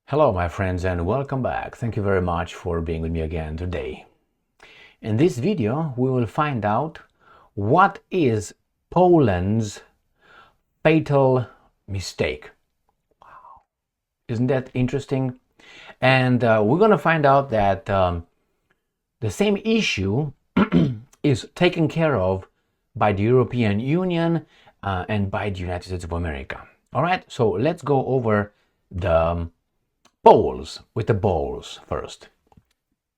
Hello, my friends, and welcome back. Thank you very much for being with me again today. In this video, we will find out what is Poland's fatal mistake. Wow. Isn't that interesting? And we're going to find out that the same issue is taken care of by the European Union and by the United States of America. All right, so let's go over the polls with the balls first.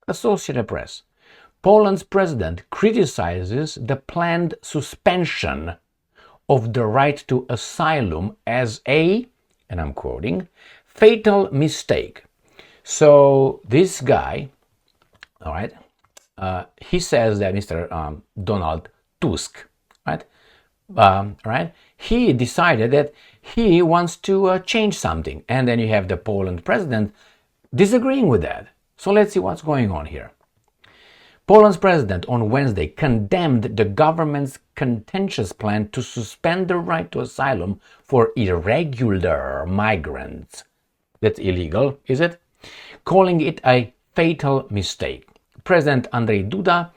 Associated Press. Poland's president criticizes the planned suspension of the right to asylum as a, and I'm quoting, fatal mistake. So this guy, all right, he says that Mr. Donald Tusk, right, right, he decided that he wants to change something, and then you have the Poland president disagreeing with that. So let's see what's going on here. Poland's president on Wednesday condemned the government's contentious plan to suspend the right to asylum for irregular migrants. That's illegal, is it? Calling it a fatal mistake. President Andrzej Duda,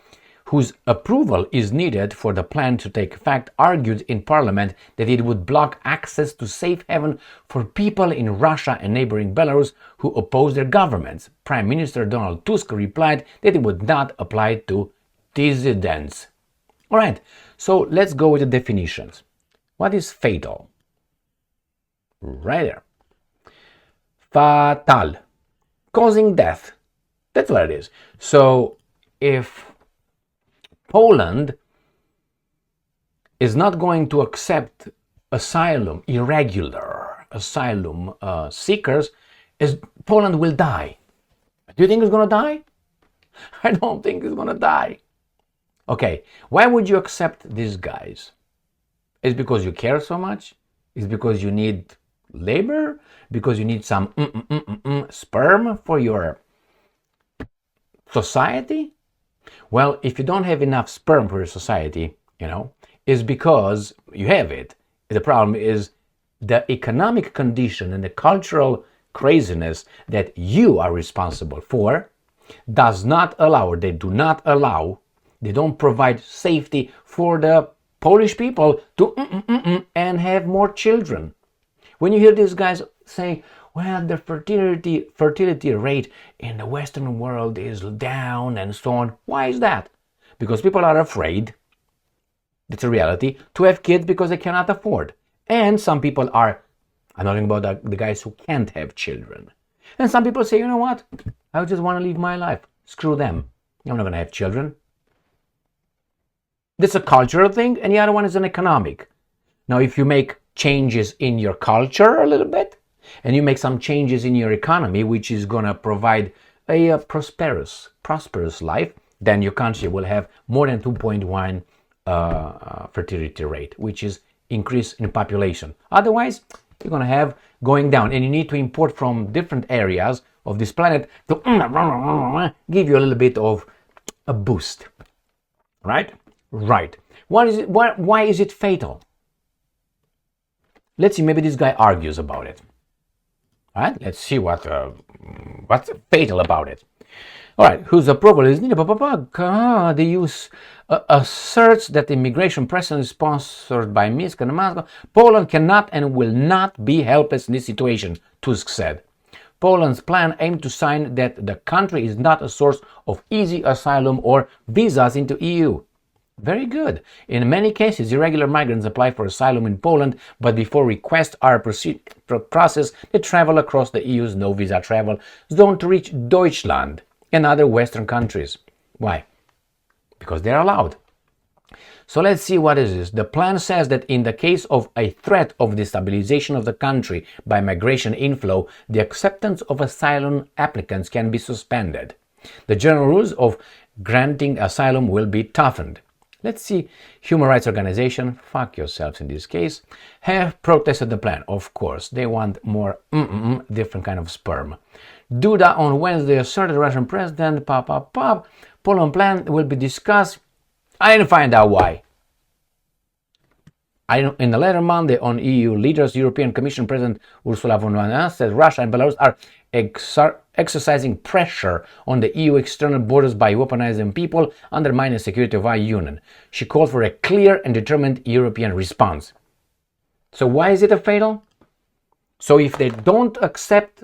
whose approval is needed for the plan to take effect, argued in parliament that it would block access to safe haven for people in Russia and neighboring Belarus who oppose their governments. Prime Minister Donald Tusk replied that it would not apply to dissidents. All right, so let's go with the definitions. What is fatal? Right there. Fatal. Causing death. That's what it is. So if Poland is not going to accept asylum, irregular asylum seekers, Poland will die. Do you think it's going to die? I don't think it's going to die. Okay, why would you accept these guys? Is it because you care so much? Is it because you need labor? Because you need some sperm for your society? Well, if you don't have enough sperm for your society, it's because you have it. The problem is the economic condition and the cultural craziness that you are responsible for does not allow, or they don't provide safety for the Polish people to and have more children. When you hear these guys saying, well, the fertility rate in the Western world is down and so on. Why is that? Because people are afraid, it's a reality, to have kids because they cannot afford. And some people are, I'm not talking about the guys who can't have children. And some people say, you know what? I just want to live my life. Screw them. I'm not going to have children. This is a cultural thing, and the other one is an economic. Now, if you make changes in your culture a little bit, and you make some changes in your economy, which is going to provide a prosperous life, then your country will have more than 2.1 fertility rate, which is increase in population. Otherwise, you're going to have going down, and you need to import from different areas of this planet to give you a little bit of a boost. Right? Right. Why is it fatal? Let's see, maybe this guy argues about it. All right, let's see what's fatal about it. All right, whose approval is needed? The use asserts that the immigration pressure is sponsored by Minsk and Moscow. Poland cannot and will not be helpless in this situation, Tusk said. Poland's plan aimed to sign that the country is not a source of easy asylum or visas into EU. Very good. In many cases, irregular migrants apply for asylum in Poland, but before requests are processed, they travel across the EU's no-visa travel zone to reach Deutschland and other Western countries. Why? Because they're allowed. So let's see what is this. The plan says that in the case of a threat of destabilization of the country by migration inflow, the acceptance of asylum applicants can be suspended. The general rules of granting asylum will be toughened. Let's see, human rights organization, fuck yourselves in this case, have protested the plan. Of course, they want more different kind of sperm. Duda on Wednesday asserted Russian president, Poland plan will be discussed. I didn't find out why. In the letter Monday on EU leaders, European Commission President Ursula von der Leyen said Russia and Belarus are exercising pressure on the EU external borders by weaponizing people, undermining the security of our union. She called for a clear and determined European response. So why is it a fatal? So if they don't accept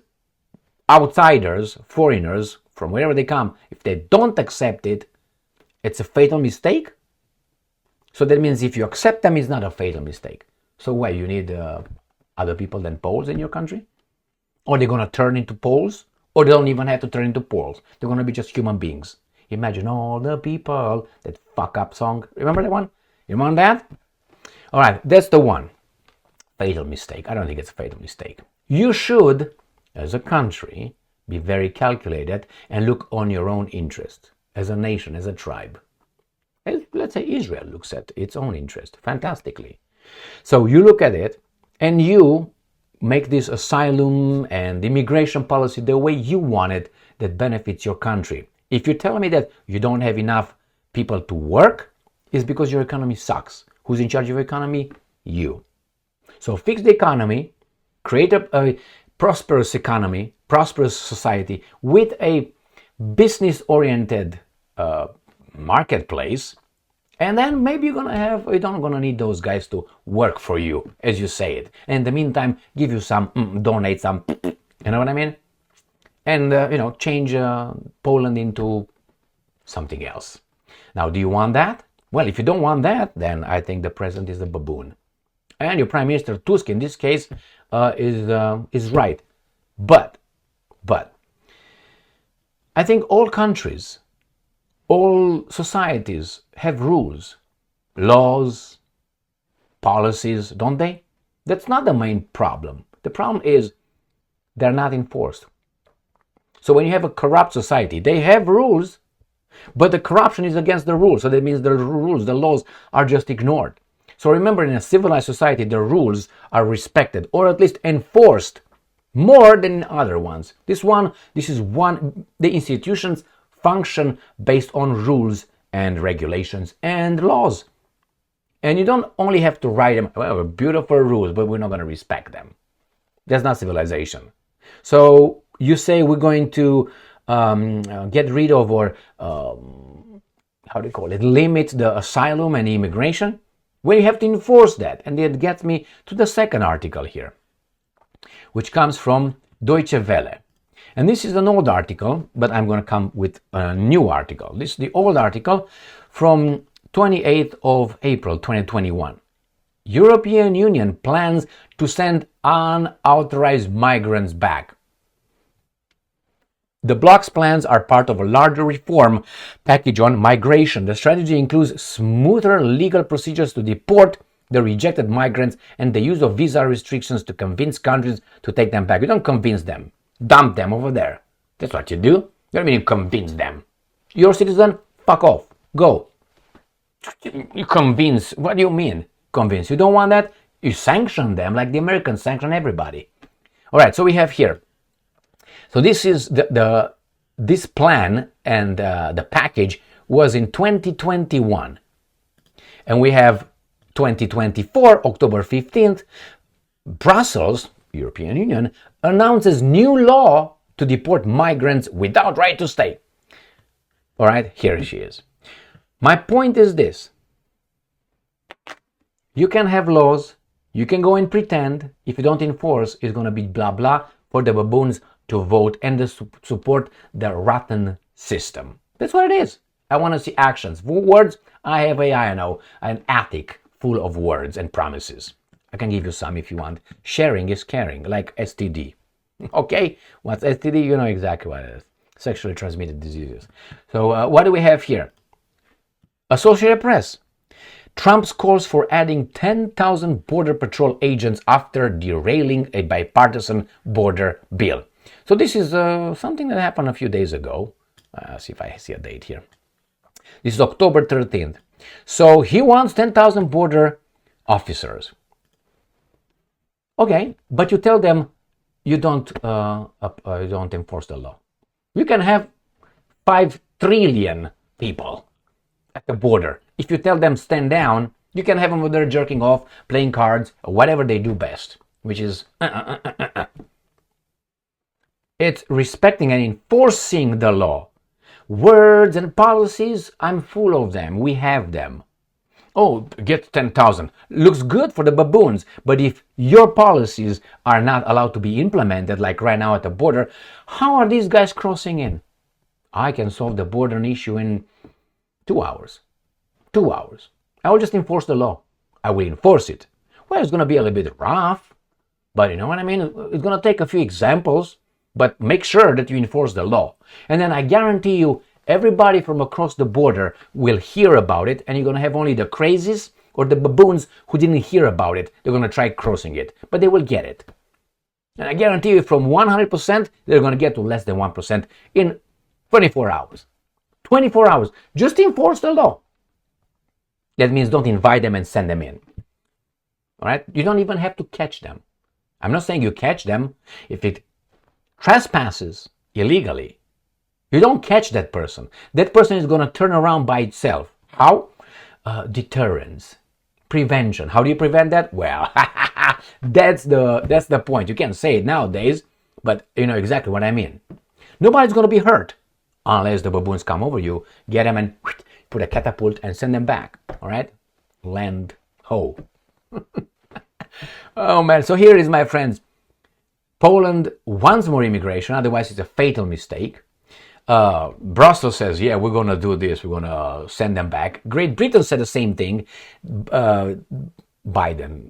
outsiders, foreigners, from wherever they come, if they don't accept it, it's a fatal mistake? So that means if you accept them, it's not a fatal mistake. So why, you need other people than Poles in your country? Or they're going to turn into Poles? Or they don't even have to turn into Poles. They're going to be just human beings. Imagine all the people, that fuck up song. Remember that one? You remember that? All right, that's the one. Fatal mistake. I don't think it's a fatal mistake. You should, as a country, be very calculated and look on your own interest as a nation, as a tribe. Let's say Israel looks at its own interest fantastically. So you look at it and you make this asylum and immigration policy the way you want it that benefits your country. If you tell me that you don't have enough people to work, it's because your economy sucks. Who's in charge of your economy? You. So fix the economy, create a prosperous economy, prosperous society with a business-oriented marketplace, and then maybe you're not gonna need those guys to work for you, as you say it. And in the meantime, give you some, donate some, you know what I mean? And change Poland into something else. Now, do you want that? Well, if you don't want that, then I think the president is a baboon, and your Prime Minister Tusk in this case is right. But I think all countries, all societies have rules, laws, policies, don't they? That's not the main problem. The problem is they're not enforced. So when you have a corrupt society, they have rules, but the corruption is against the rules. So that means the rules, the laws are just ignored. So remember, in a civilized society, the rules are respected, or at least enforced more than in other ones. The institutions function based on rules and regulations and laws. And you don't only have to write them, well, beautiful rules, but we're not going to respect them. That's not civilization. So you say we're going to get rid of, or limit the asylum and immigration. Well, you have to enforce that. And that gets me to the second article here, which comes from Deutsche Welle. And this is an old article, but I'm going to come with a new article. This is the old article from 28th of April 2021. European Union plans to send unauthorized migrants back. The bloc's plans are part of a larger reform package on migration. The strategy includes smoother legal procedures to deport the rejected migrants and the use of visa restrictions to convince countries to take them back. You don't convince them. Dump them over there. That's what you do. You don't mean you convince them. You're a citizen, fuck off. Go. You convince. What do you mean convince? You don't want that? You sanction them like the Americans sanction everybody. All right, so we have here. So this is this plan, and the package was in 2021. And we have 2024, October 15th, Brussels, European Union, announces new law to deport migrants without right to stay. All right, here she is. My point is this. You can have laws, you can go and pretend. If you don't enforce, it's going to be blah blah for the baboons to vote and to support the rotten system. That's what it is. I want to see actions. For words, I have an attic full of words and promises. I can give you some if you want. Sharing is caring, like STD. Okay? What's STD? You know exactly what it is. Sexually transmitted diseases. So what do we have here? Associated Press. Trump's calls for adding 10,000 Border Patrol agents after derailing a bipartisan border bill. So this is something that happened a few days ago. See if I see a date here. This is October 13th. So he wants 10,000 border officers. Okay, but you tell them you don't enforce the law. You can have 5 trillion people at the border. If you tell them stand down, You can have them when they're jerking off, playing cards, or whatever they do best, which is It's respecting and enforcing the law. Words and policies, I'm full of them. We have them. Oh, get 10,000. Looks good for the baboons, but if your policies are not allowed to be implemented, like right now at the border, how are these guys crossing in? I can solve the border issue in 2 hours. 2 hours. I will just enforce the law. I will enforce it. Well, it's going to be a little bit rough, but you know what I mean? It's going to take a few examples, but make sure that you enforce the law. And then I guarantee you, everybody from across the border will hear about it, and you're going to have only the crazies or the baboons who didn't hear about it. They're going to try crossing it, but they will get it. And I guarantee you, from 100%, they're going to get to less than 1% in 24 hours. 24 hours. Just enforce the law. That means don't invite them and send them in. All right? You don't even have to catch them. I'm not saying you catch them. If it trespasses illegally, you don't catch that person. That person is going to turn around by itself. How? Deterrence. Prevention. How do you prevent that? Well, that's the point. You can't say it nowadays, but you know exactly what I mean. Nobody's going to be hurt unless the baboons come over you, get them and put a catapult and send them back. All right? Land ho. Oh man, so here is, my friends. Poland wants more immigration, otherwise it's a fatal mistake. Brussels says, yeah, we're going to do this, we're going to send them back. Great Britain said the same thing. Biden.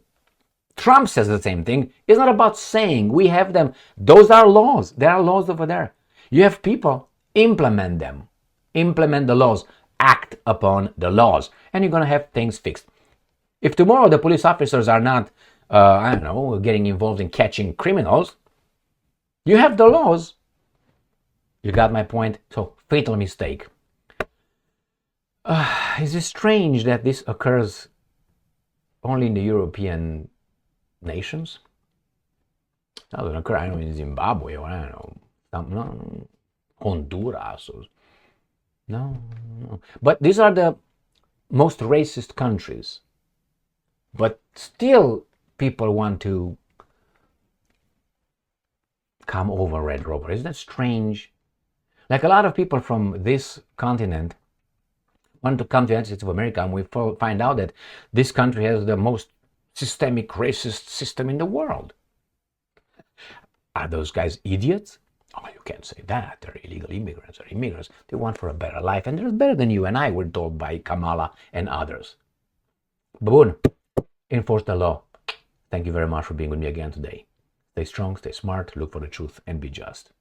Trump says the same thing. It's not about saying we have them. Those are laws. There are laws over there. You have people, implement them. Implement the laws. Act upon the laws. And you're going to have things fixed. If tomorrow the police officers are not, getting involved in catching criminals, you have the laws. You got my point? So, fatal mistake. Is it strange that this occurs only in the European nations? It doesn't occur, I don't know, in Zimbabwe or I don't know, Honduras. Or, no. But these are the most racist countries. But still, people want to come over Red Rover. Isn't that strange? Like a lot of people from this continent want to come to the United States of America, and we find out that this country has the most systemic racist system in the world. Are those guys idiots? Oh, you can't say that. They're illegal immigrants. They're immigrants. They want for a better life, and they're better than you and I, were told by Kamala and others. Baboon, enforce the law. Thank you very much for being with me again today. Stay strong, stay smart, look for the truth, and be just.